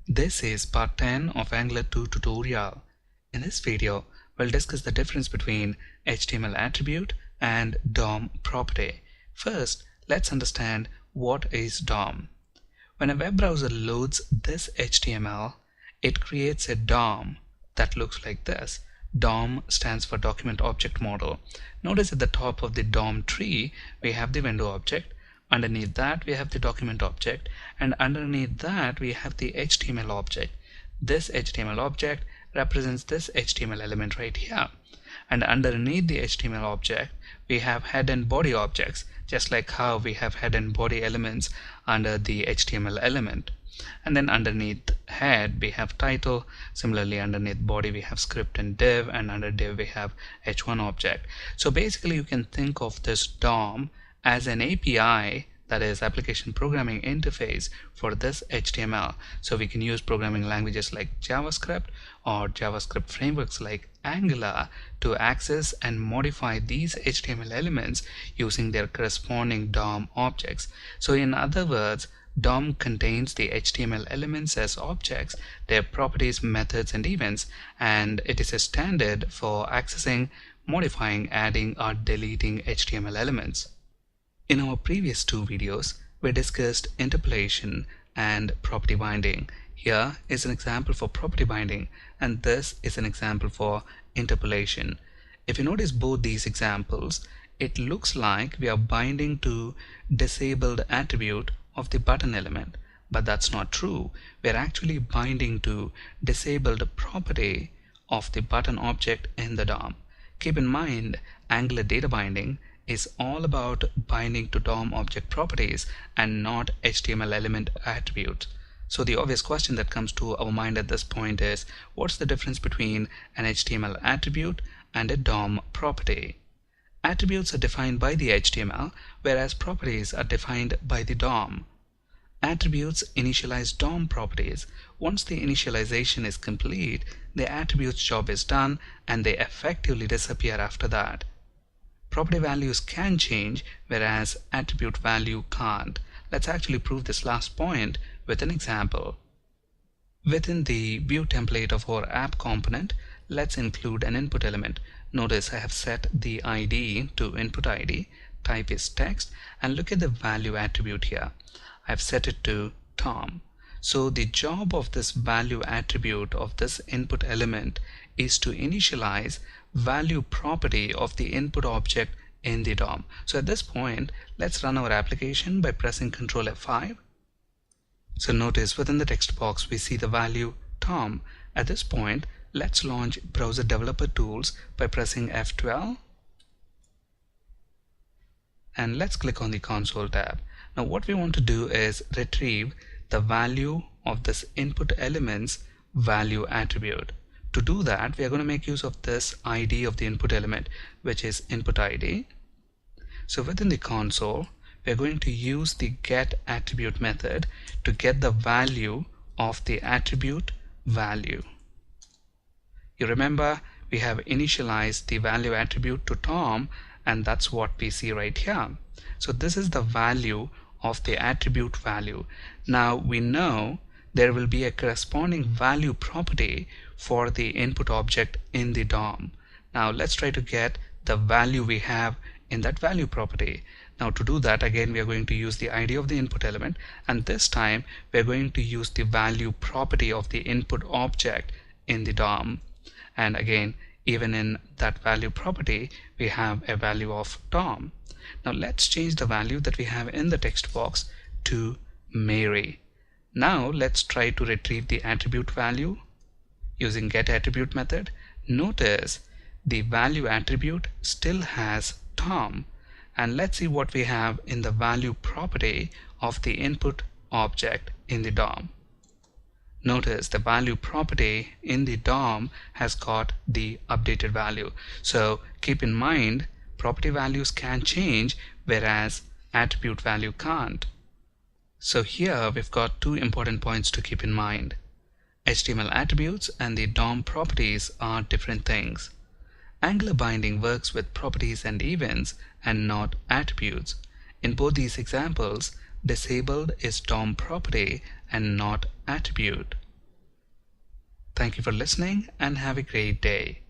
This is part 10 of Angular 2 tutorial. In this video, we'll discuss the difference between HTML attribute and DOM property. First, let's understand what is DOM. When a web browser loads this HTML, it creates a DOM that looks like this. DOM stands for Document Object Model. Notice at the top of the DOM tree, we have the window object. Underneath that we have the document object, and underneath that we have the HTML object. This HTML object represents this HTML element right here, and underneath the HTML object we have head and body objects, just like how we have head and body elements under the HTML element. And then underneath head we have title. Similarly, underneath body we have script and div, and under div we have h1 object. So basically you can think of this DOM as an API, that is application programming interface, for this HTML. So we can use programming languages like JavaScript or JavaScript frameworks like Angular to access and modify these HTML elements using their corresponding DOM objects. So in other words, DOM contains the HTML elements as objects, their properties, methods, and events, and it is a standard for accessing, modifying, adding, or deleting HTML elements. In our previous two videos, we discussed interpolation and property binding. Here is an example for property binding, and this is an example for interpolation. If you notice both these examples, it looks like we are binding to disabled attribute of the button element, but that's not true. We are actually binding to disabled property of the button object in the DOM. Keep in mind, Angular data binding is all about binding to DOM object properties and not HTML element attributes. So the obvious question that comes to our mind at this point is, what's the difference between an HTML attribute and a DOM property? Attributes are defined by the HTML, whereas properties are defined by the DOM. Attributes initialize DOM properties. Once the initialization is complete, the attribute's job is done and they effectively disappear after that. Property values can change, whereas attribute value can't. Let's actually prove this last point with an example. Within the view template of our app component, let's include an input element. Notice I have set the ID to input ID, type is text, and look at the value attribute here. I've set it to Tom. So the job of this value attribute of this input element is to initialize value property of the input object in the DOM. So at this point, let's run our application by pressing Ctrl F5. So notice within the text box we see the value Tom. At this point, let's launch Browser Developer Tools by pressing F12, and let's click on the console tab. Now what we want to do is retrieve the value of this input element's value attribute. To do that, we are going to make use of this ID of the input element, which is input ID. So within the console, we are going to use the get attribute method to get the value of the attribute value. You remember we have initialized the value attribute to Tom, and that's what we see right here. So this is the value of the attribute value. Now we know there will be a corresponding value property for the input object in the DOM. Now let's try to get the value we have in that value property. Now to do that, again we are going to use the ID of the input element, and this time we are going to use the value property of the input object in the DOM. And again, even in that value property we have a value of Tom. Now let's change the value that we have in the text box to Mary. Now let's try to retrieve the attribute value using get attribute method. Notice the value attribute still has Tom, and let's see what we have in the value property of the input object in the DOM. Notice the value property in the DOM has got the updated value. So keep in mind, property values can change, whereas attribute value can't. So here we've got two important points to keep in mind. HTML attributes and the DOM properties are different things. Angular binding works with properties and events and not attributes. In both these examples, disabled is DOM property and not attribute. Thank you for listening and have a great day.